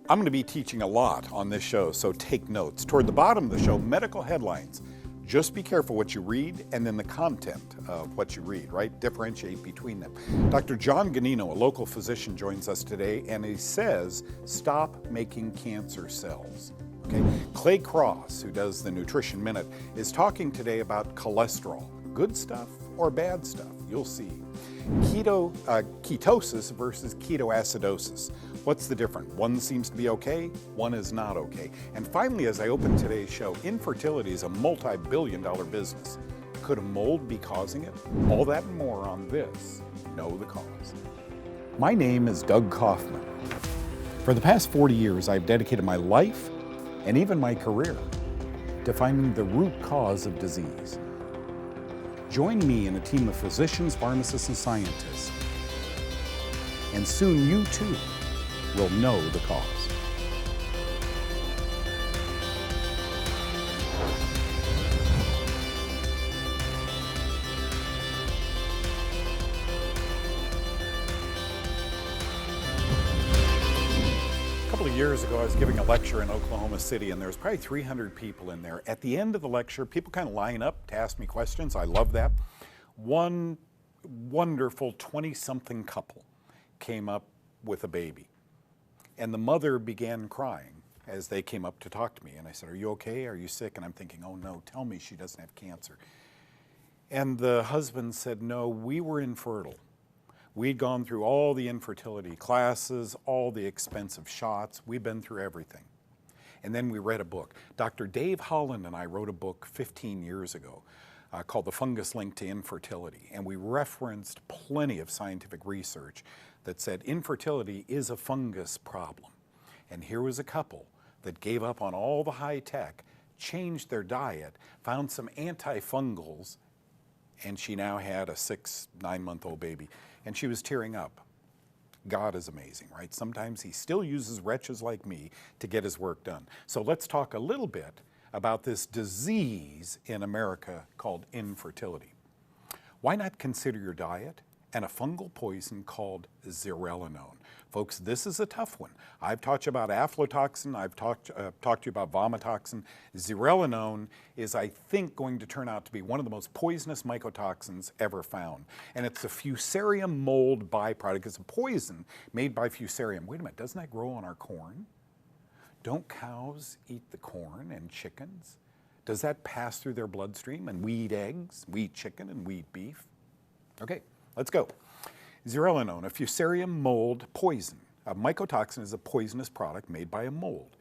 I'm going to be teaching a lot on this show, so take notes. Toward the bottom of the show, medical headlines. Just be careful what you read and then the content of what you read, right? Differentiate between them. Dr. John Ganino, a local physician, joins us today, and he says, stop making cancer cells. Okay? Clay Cross, who does the Nutrition Minute, is talking today about cholesterol. Good stuff or bad stuff? You'll see. Ketosis versus ketoacidosis. What's the difference? One seems to be okay, one is not okay. And finally, as I open today's show, infertility is a multi-billion-dollar business. Could a mold be causing it? All that and more on this Know the Cause. My name is Doug Kaufmann. For the past 40 years, I've dedicated my life and even my career to finding the root cause of disease. Join me in a team of physicians, pharmacists, and scientists, and soon you too will know the cause. A couple of years ago, I was giving a lecture in Oklahoma City, and there was probably 300 people in there. At the end of the lecture, people kind of line up to ask me questions. I love that. One wonderful 20-something couple came up with a baby. And the mother began crying as they came up to talk to me. And I said, "Are you okay? Are you sick?" And I'm thinking, oh no, tell me she doesn't have cancer. And the husband said, "No, we were infertile. We'd gone through all the infertility classes, all the expensive shots. We've been through everything." And then we read a book. Dr. Dave Holland and I wrote a book 15 years ago called The Fungus Link to Infertility. And we referenced plenty of scientific research that said infertility is a fungus problem. And here was a couple that gave up on all the high tech, changed their diet, found some antifungals, and she now had a 9-month-old baby. And she was tearing up. God is amazing, right? Sometimes he still uses wretches like me to get his work done. So let's talk a little bit about this disease in America called infertility. Why not consider your diet and a fungal poison called zearalenone? Folks, this is a tough one. I've taught you about aflatoxin. I've talked to you about vomitoxin. Zearalenone is, I think, going to turn out to be one of the most poisonous mycotoxins ever found. And it's a fusarium mold byproduct. It's a poison made by fusarium. Wait a minute, doesn't that grow on our corn? Don't cows eat the corn and chickens? Does that pass through their bloodstream? And we eat eggs, we eat chicken, and we eat beef? Okay. Let's go. Zearalenone, a fusarium mold poison. A mycotoxin is a poisonous product made by a mold.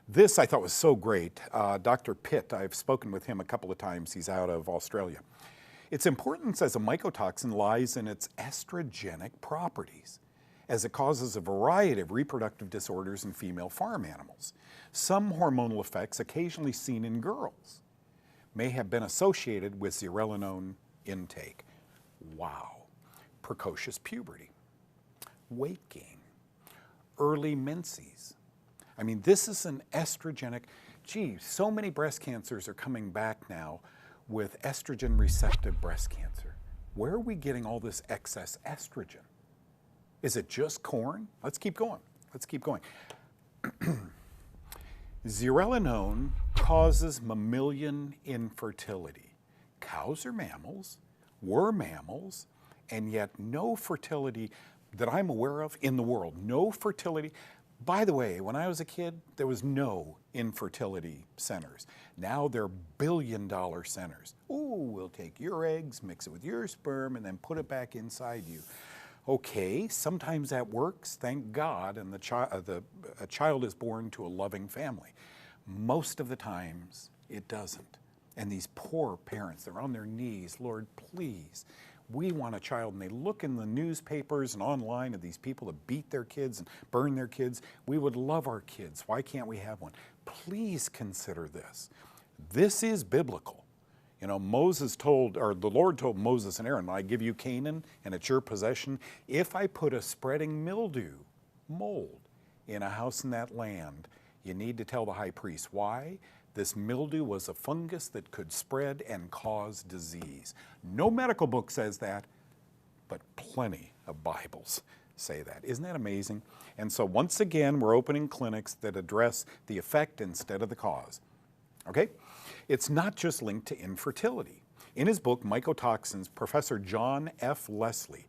This I thought was so great. Dr. Pitt, I've spoken with him a couple of times. He's out of Australia. Its importance as a mycotoxin lies in its estrogenic properties, as it causes a variety of reproductive disorders in female farm animals. Some hormonal effects occasionally seen in girls may have been associated with zearalenone intake. Wow. Precocious puberty, weight gain, early menses. I mean, this is an estrogenic, gee, so many breast cancers are coming back now with estrogen receptive breast cancer. Where are we getting all this excess estrogen? Is it just corn? Let's keep going. Let's keep going. Zearalenone causes mammalian infertility. Cows are mammals, were mammals, and yet no fertility that I'm aware of in the world, no fertility. By the way, when I was a kid, there was no infertility centers. Now they're billion-dollar centers. Ooh, we'll take your eggs, mix it with your sperm, and then put it back inside you. Okay, sometimes that works, thank God, and a child is born to a loving family. Most of the times, it doesn't. And these poor parents, they're on their knees, Lord, please. We want a child, and they look in the newspapers and online of these people that beat their kids and burn their kids. We would love our kids. Why can't we have one? Please consider this. This is biblical. You know, the Lord told Moses and Aaron, I give you Canaan and it's your possession. If I put a spreading mildew, mold, in a house in that land, you need to tell the high priest. Why? This mildew was a fungus that could spread and cause disease. No medical book says that, but plenty of Bibles say that. Isn't that amazing? And so once again, we're opening clinics that address the effect instead of the cause. Okay? It's not just linked to infertility. In his book, Mycotoxins, Professor John F. Leslie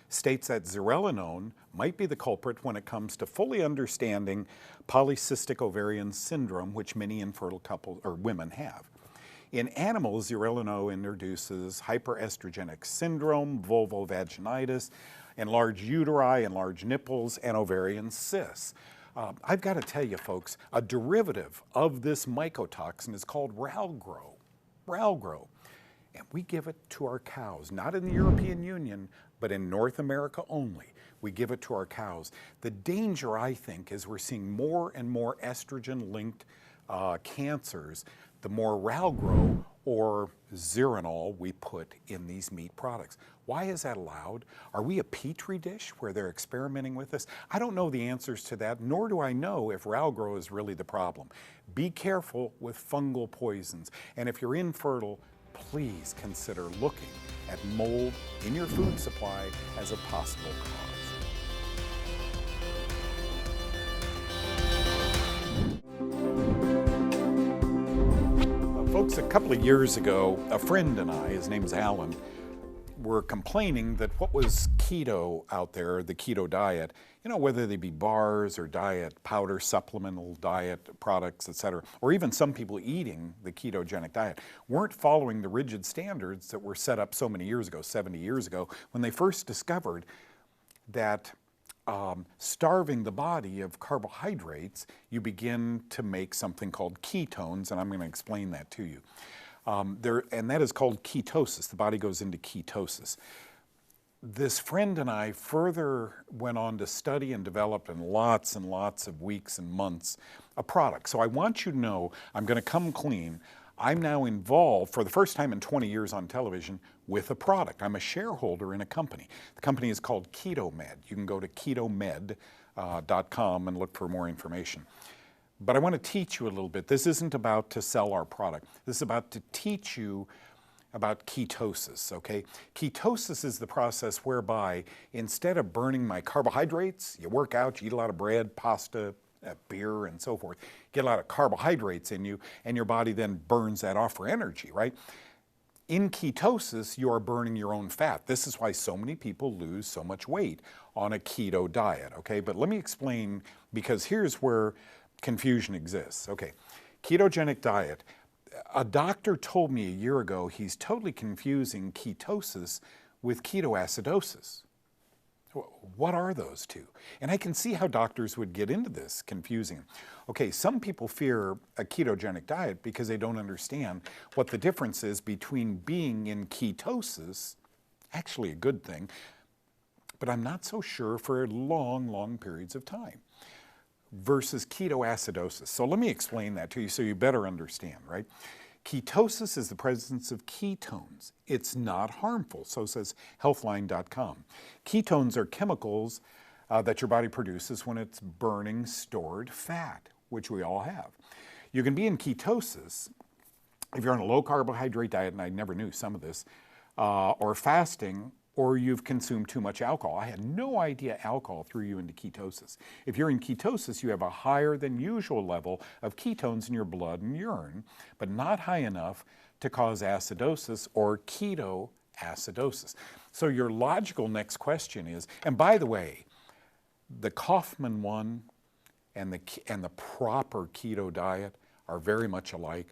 states that zearalenone might be the culprit when it comes to fully understanding polycystic ovarian syndrome, which many infertile couples or women have. In animals, zearalenone introduces hyperestrogenic syndrome, vulvovaginitis, enlarged uteri, enlarged nipples, and ovarian cysts. I've got to tell you, folks, a derivative of this mycotoxin is called Ralgro. Ralgro. And we give it to our cows, not in the European Union, but in North America only. We give it to our cows. The danger, I think, is we're seeing more and more estrogen-linked cancers, the more Ralgro or zeranol we put in these meat products. Why is that allowed? Are we a petri dish where they're experimenting with this? I don't know the answers to that, nor do I know if Ralgro is really the problem. Be careful with fungal poisons. And if you're infertile, please consider looking at mold in your food supply as a possible cause. Folks, a couple of years ago, a friend and I, his name's Alan, were complaining that what was keto out there, the keto diet, you know, whether they be bars or diet powder, supplemental diet products, etc., or even some people eating the ketogenic diet, weren't following the rigid standards that were set up so many years ago, 70 years ago, when they first discovered that starving the body of carbohydrates, you begin to make something called ketones, and I'm going to explain that to you. And that is called ketosis. The body goes into ketosis. This friend and I further went on to study and develop in lots and lots of weeks and months a product. So I want you to know, I'm going to come clean. I'm now involved for the first time in 20 years on television with a product. I'm a shareholder in a company. The company is called KetoMed. You can go to ketomed.com and look for more information. But I want to teach you a little bit. This isn't about to sell our product. This is about to teach you about ketosis, okay? Ketosis is the process whereby instead of burning my carbohydrates, you work out, you eat a lot of bread, pasta, beer, and so forth, get a lot of carbohydrates in you, and your body then burns that off for energy, right? In ketosis, you are burning your own fat. This is why so many people lose so much weight on a keto diet, okay? But let me explain, because here's where confusion exists. Okay, ketogenic diet. A doctor told me a year ago he's totally confusing ketosis with ketoacidosis. What are those two? And I can see how doctors would get into this confusing. Okay, some people fear a ketogenic diet because they don't understand what the difference is between being in ketosis, actually a good thing, but I'm not so sure for long, long periods of time, versus ketoacidosis. So let me explain that to you so you better understand, right? Ketosis is the presence of ketones. It's not harmful, so says healthline.com. Ketones are chemicals that your body produces when it's burning stored fat, which we all have. You can be in ketosis if you're on a low carbohydrate diet, and I never knew some of this, or fasting, or you've consumed too much alcohol. I had no idea alcohol threw you into ketosis. If you're in ketosis, you have a higher than usual level of ketones in your blood and urine, but not high enough to cause acidosis or ketoacidosis. So your logical next question is, and by the way, the Kaufmann one and the proper keto diet are very much alike.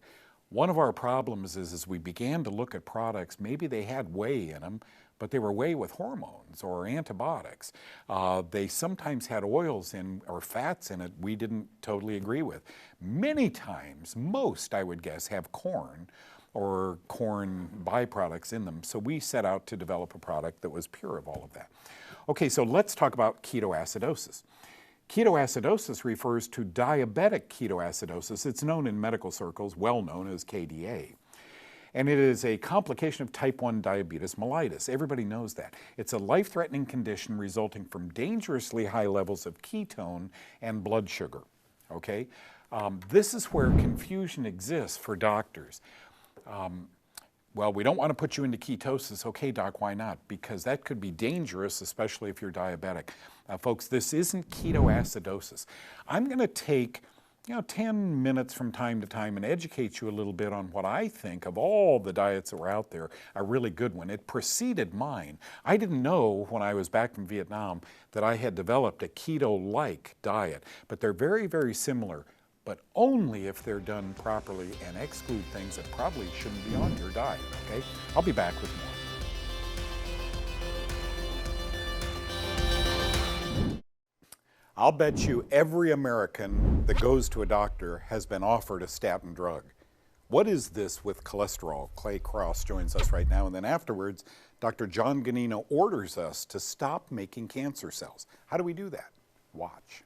One of our problems is as we began to look at products, maybe they had whey in them, but they were whey with hormones or antibiotics. They sometimes had oils in or fats in it we didn't totally agree with. Many times, most I would guess, have corn or corn byproducts in them. So we set out to develop a product that was pure of all of that. Okay, so let's talk about ketoacidosis. Ketoacidosis refers to diabetic ketoacidosis. It's known in medical circles, well known as KDA. And it is a complication of type 1 diabetes mellitus. Everybody knows that. It's a life-threatening condition resulting from dangerously high levels of ketone and blood sugar, okay? This is where confusion exists for doctors. Well, we don't want to put you into ketosis. Okay, doc, why not? Because that could be dangerous, especially if you're diabetic. Folks, this isn't ketoacidosis. I'm going to take 10 minutes from time to time and educate you a little bit on what I think of all the diets that were out there, a really good one. It preceded mine. I didn't know when I was back from Vietnam that I had developed a keto-like diet, but they're very, very similar, but only if they're done properly and exclude things that probably shouldn't be on your diet, okay? I'll be back with more. I'll bet you every American that goes to a doctor has been offered a statin drug. What is this with cholesterol? Clay Cross joins us right now, and then afterwards, Dr. John Ganino orders us to stop making cancer cells. How do we do that? Watch.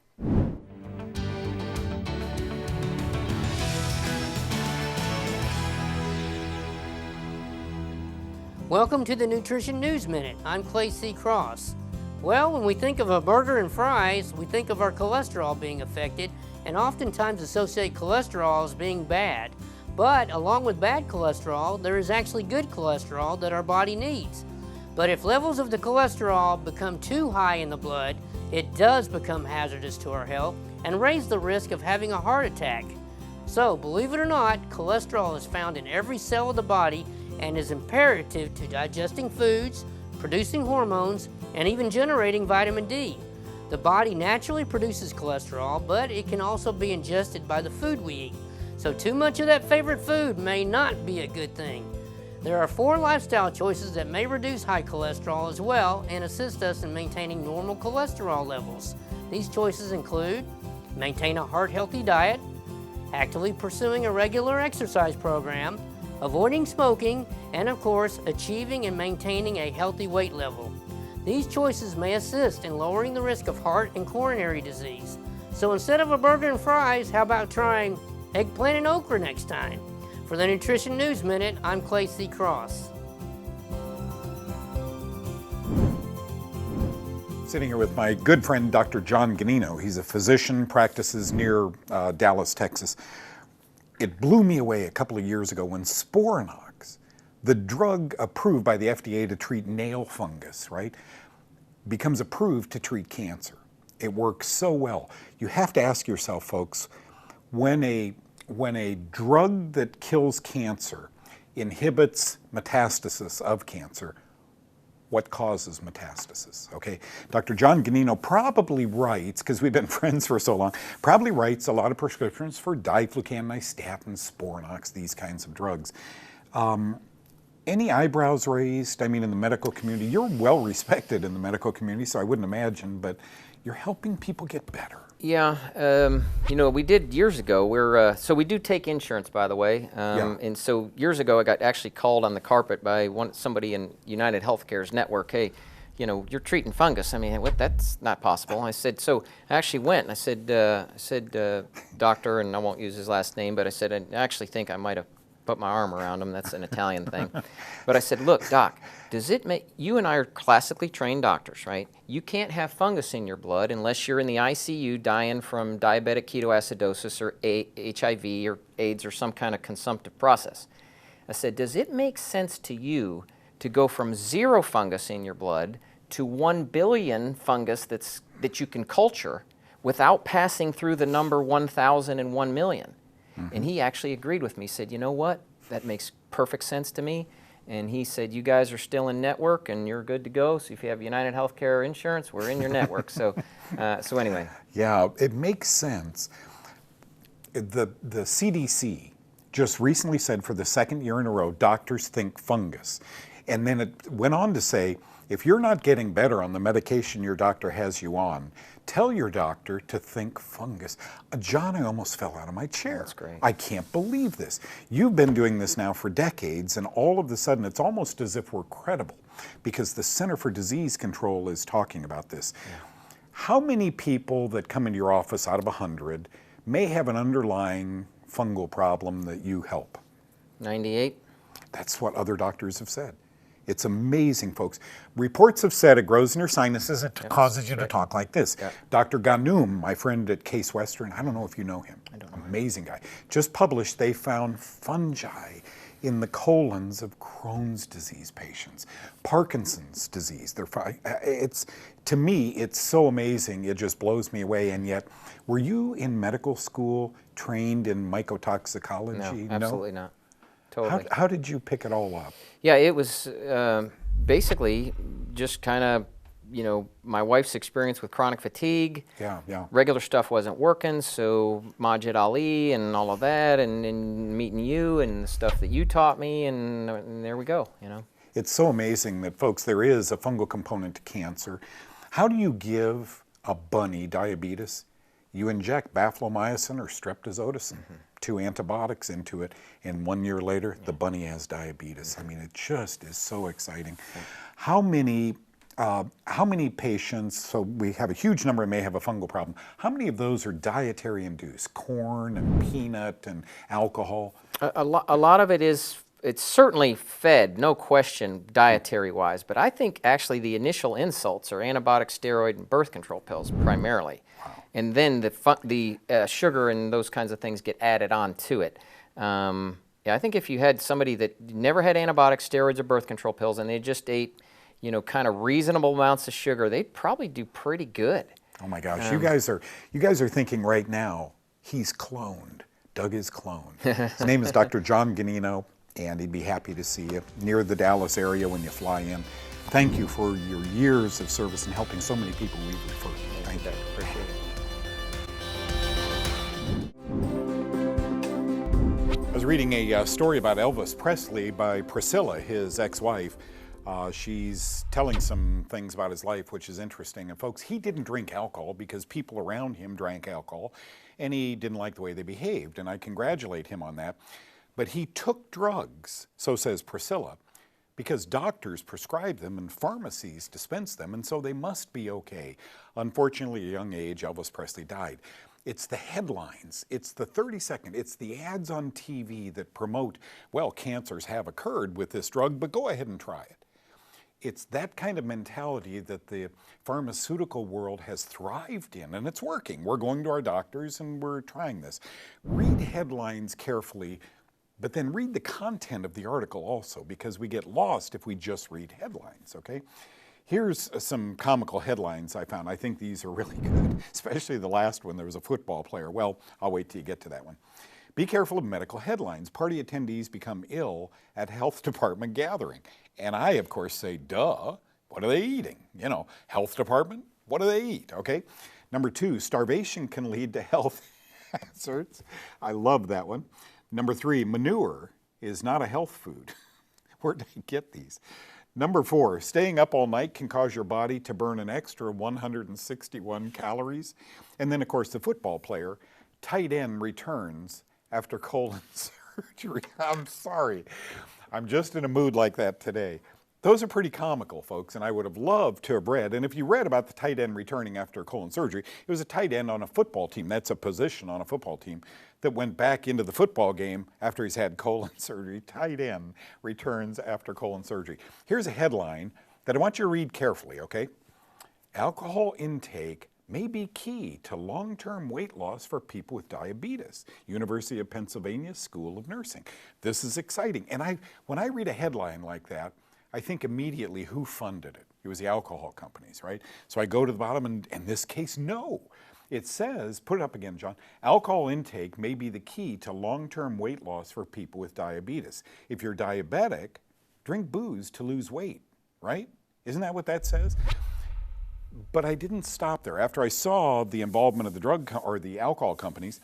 Welcome to the Nutrition News Minute. I'm Clay C. Cross. Well, when we think of a burger and fries, we think of our cholesterol being affected and oftentimes associate cholesterol as being bad. But along with bad cholesterol, there is actually good cholesterol that our body needs. But if levels of the cholesterol become too high in the blood, it does become hazardous to our health and raise the risk of having a heart attack. So, believe it or not, cholesterol is found in every cell of the body and is imperative to digesting foods, producing hormones, and even generating vitamin D. The body naturally produces cholesterol, but it can also be ingested by the food we eat. So too much of that favorite food may not be a good thing. There are 4 lifestyle choices that may reduce high cholesterol as well and assist us in maintaining normal cholesterol levels. These choices include maintain a heart-healthy diet, actively pursuing a regular exercise program, avoiding smoking, and of course, achieving and maintaining a healthy weight level. These choices may assist in lowering the risk of heart and coronary disease. So instead of a burger and fries, how about trying eggplant and okra next time? For the Nutrition News Minute, I'm Clay C. Cross. Sitting here with my good friend, Dr. John Ganino. He's a physician, practices near Dallas, Texas. It blew me away a couple of years ago when Sporanox, the drug approved by the FDA to treat nail fungus, right, becomes approved to treat cancer. It works so well. You have to ask yourself, folks, when a drug that kills cancer inhibits metastasis of cancer, what causes metastasis, okay? Dr. John Ganino probably writes, because we've been friends for so long, probably writes a lot of prescriptions for diflucan, nystatin, Sporanox, these kinds of drugs. Any eyebrows raised? I mean, in the medical community, you're well respected in the medical community, so I wouldn't imagine, but you're helping people get better. Yeah, we did years ago. So we do take insurance, by the way. And so years ago, I got actually called on the carpet by somebody in United Healthcare's network. Hey, you're treating fungus. I mean, what? That's not possible. I said, so I actually went and I said, doctor, and I won't use his last name, but I said, I actually think I might have put my arm around him. That's an Italian thing. But I said, look, doc, does it make, you and I are classically trained doctors, right? You can't have fungus in your blood unless you're in the ICU dying from diabetic ketoacidosis or HIV or AIDS or some kind of consumptive process. I said, does it make sense to you to go from 0 fungus in your blood to 1 billion fungus that you can culture without passing through the number 1,000 and 1 million? Mm-hmm. And he actually agreed with me. He said, you know what? That makes perfect sense to me. And he said, you guys are still in network and you're good to go. So if you have United Healthcare insurance, we're in your network. So anyway. Yeah, it makes sense. The CDC just recently said for the 2nd year in a row, doctors think fungus. And then it went on to say, if you're not getting better on the medication your doctor has you on, tell your doctor to think fungus. John, I almost fell out of my chair. That's great. I can't believe this. You've been doing this now for decades, and all of a sudden it's almost as if we're credible because the Center for Disease Control is talking about this. Yeah. How many people that come into your office out of 100 may have an underlying fungal problem that you help? 98. That's what other doctors have said. It's amazing, folks. Reports have said it grows in your sinuses. It causes you to talk like this. Yep. Dr. Ganoum, my friend at Case Western, I don't know if you know him. I don't know. Amazing guy. Just published they found fungi in the colons of Crohn's disease patients, Parkinson's disease. It's, to me, it's so amazing. It just blows me away. And yet, were you in medical school trained in mycotoxicology? No, absolutely not. Totally. How did you pick it all up? Yeah, it was basically just kind of, my wife's experience with chronic fatigue. Yeah, yeah. Regular stuff wasn't working, so Majid Ali and all of that, and meeting you and the stuff that you taught me, and there we go, It's so amazing that, folks, there is a fungal component to cancer. How do you give a bunny diabetes? You inject baflomycin or streptozotocin, 2 antibiotics into it, and 1 year later, the bunny has diabetes. I mean, it just is so exciting. How many patients, so we have a huge number may have a fungal problem, how many of those are dietary induced? Corn and peanut and alcohol? A lot of it is, it's certainly fed, no question, dietary-wise, but I think actually the initial insults are antibiotic, steroid, and birth control pills primarily. Wow. And then the sugar and those kinds of things get added on to it. Yeah, I think if you had somebody that never had antibiotics, steroids, or birth control pills, and they just ate, kind of reasonable amounts of sugar, they'd probably do pretty good. Oh my gosh, you guys are thinking right now, he's cloned. Doug is cloned. His name is Dr. John Ganino, and he'd be happy to see you near the Dallas area when you fly in. Thank you for your years of service and helping so many people we've referred to. Thank you. Appreciate it. I was reading a story about Elvis Presley by Priscilla, his ex-wife. She's telling some things about his life, which is interesting. And folks, he didn't drink alcohol because people around him drank alcohol, and he didn't like the way they behaved, and I congratulate him on that. But he took drugs, so says Priscilla, because doctors prescribe them and pharmacies dispense them, and so they must be okay. Unfortunately, at a young age, Elvis Presley died. It's the headlines, it's the 30-second, it's the ads on TV that promote, well, cancers have occurred with this drug, but go ahead and try it. It's that kind of mentality that the pharmaceutical world has thrived in, and it's working. We're going to our doctors and we're trying this. Read headlines carefully, but then read the content of the article also, because we get lost if we just read headlines, okay? Here's some comical headlines I found. I think these are really good, especially the last one. There was a football player. Well, I'll wait till you get to that one. Be careful of medical headlines. Party attendees become ill at health department gathering. And I, of course, say, duh, what are they eating? Health department, what do they eat, okay? Number 2, starvation can lead to health hazards. I love that one. Number 3, manure is not a health food. Where did I get these? Number 4, staying up all night can cause your body to burn an extra 161 calories. And then, of course, the football player, tight end returns after colon surgery. I'm sorry. I'm just in a mood like that today. Those are pretty comical, folks, and I would have loved to have read. And if you read about the tight end returning after colon surgery, it was a tight end on a football team. That's a position on a football team that went back into the football game after he's had colon surgery. Tight end returns after colon surgery. Here's a headline that I want you to read carefully, okay? Alcohol intake may be key to long-term weight loss for people with diabetes. University of Pennsylvania School of Nursing. This is exciting. And when I read a headline like that, I think immediately who funded it. It was the alcohol companies, right? So I go to the bottom, and in this case, no. It says, put it up again, John, alcohol intake may be the key to long-term weight loss for people with diabetes. If you're diabetic, drink booze to lose weight, right? Isn't that what that says? But I didn't stop there. After I saw the involvement of the alcohol companies,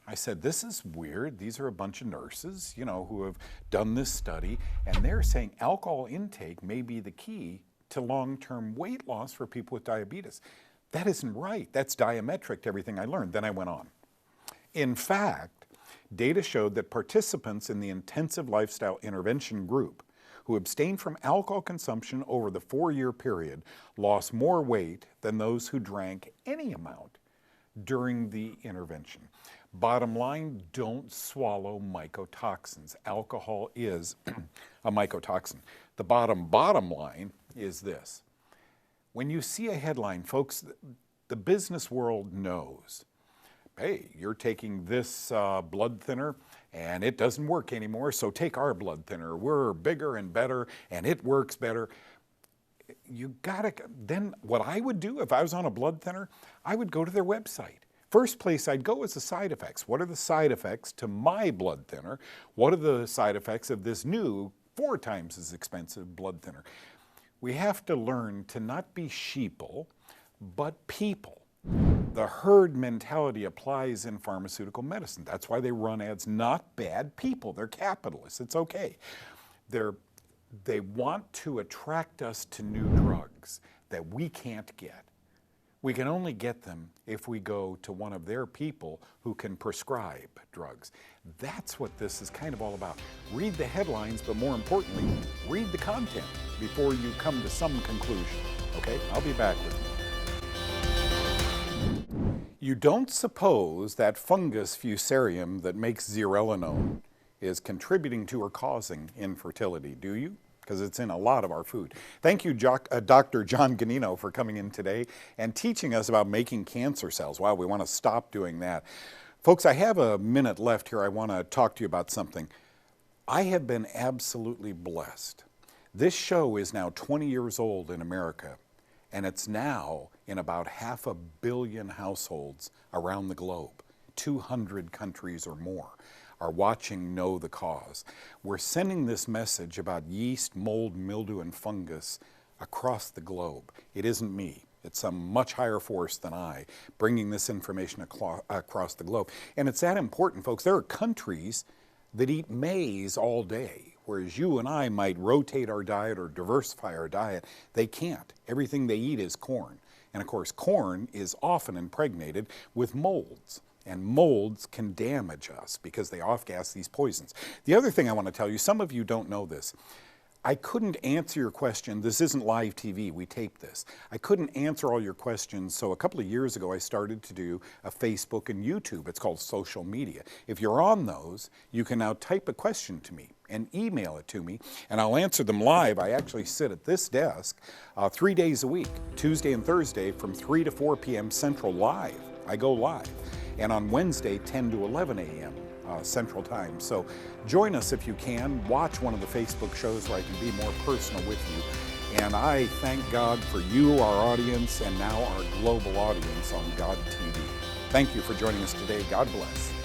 I said, this is weird. These are a bunch of nurses, who have done this study, and they're saying alcohol intake may be the key to long-term weight loss for people with diabetes. That isn't right. That's diametric to everything I learned. Then I went on. In fact, data showed that participants in the intensive lifestyle intervention group who abstained from alcohol consumption over the 4-year period lost more weight than those who drank any amount during the intervention. Bottom line, don't swallow mycotoxins. Alcohol is a mycotoxin. The bottom line is this. When you see a headline, folks, the business world knows hey, you're taking this blood thinner and it doesn't work anymore, so take our blood thinner. We're bigger and better and it works better. You gotta, then what I would do if I was on a blood thinner, I would go to their website. First place I'd go is the side effects. What are the side effects to my blood thinner? What are the side effects of this new 4 times as expensive blood thinner? We have to learn to not be sheeple, but people. The herd mentality applies in pharmaceutical medicine. That's why they run ads. Not bad people. They're capitalists. It's okay. They want to attract us to new drugs that we can't get. We can only get them if we go to one of their people who can prescribe drugs. That's what this is kind of all about. Read the headlines, but more importantly, read the content before you come to some conclusion. Okay? I'll be back with you. You don't suppose that fungus fusarium that makes zearalenone is contributing to or causing infertility, do you? Because it's in a lot of our food. Thank you, Dr. John Ganino, for coming in today and teaching us about making cancer cells. Wow, we want to stop doing that. Folks, I have a minute left here. I want to talk to you about something. I have been absolutely blessed. This show is now 20 years old in America, and it's now in about 500 million households around the globe, 200 countries or more are watching Know the Cause. We're sending this message about yeast, mold, mildew, and fungus across the globe. It isn't me. It's some much higher force than I bringing this information across the globe. And it's that important, folks. There are countries that eat maize all day, whereas you and I might rotate our diet or diversify our diet. They can't. Everything they eat is corn. And of course, corn is often impregnated with molds. And molds can damage us because they off-gas these poisons. The other thing I want to tell you, some of you don't know this. I couldn't answer your question. This isn't live TV. We tape this. I couldn't answer all your questions, so a couple of years ago I started to do a Facebook and YouTube. It's called social media. If you're on those, you can now type a question to me and email it to me, and I'll answer them live. I actually sit at this desk 3 days a week, Tuesday and Thursday from 3 to 4 p.m. Central live. I go live. And on Wednesday, 10 to 11 a.m. Central Time. So join us if you can. Watch one of the Facebook shows where I can be more personal with you. And I thank God for you, our audience, and now our global audience on God TV. Thank you for joining us today. God bless.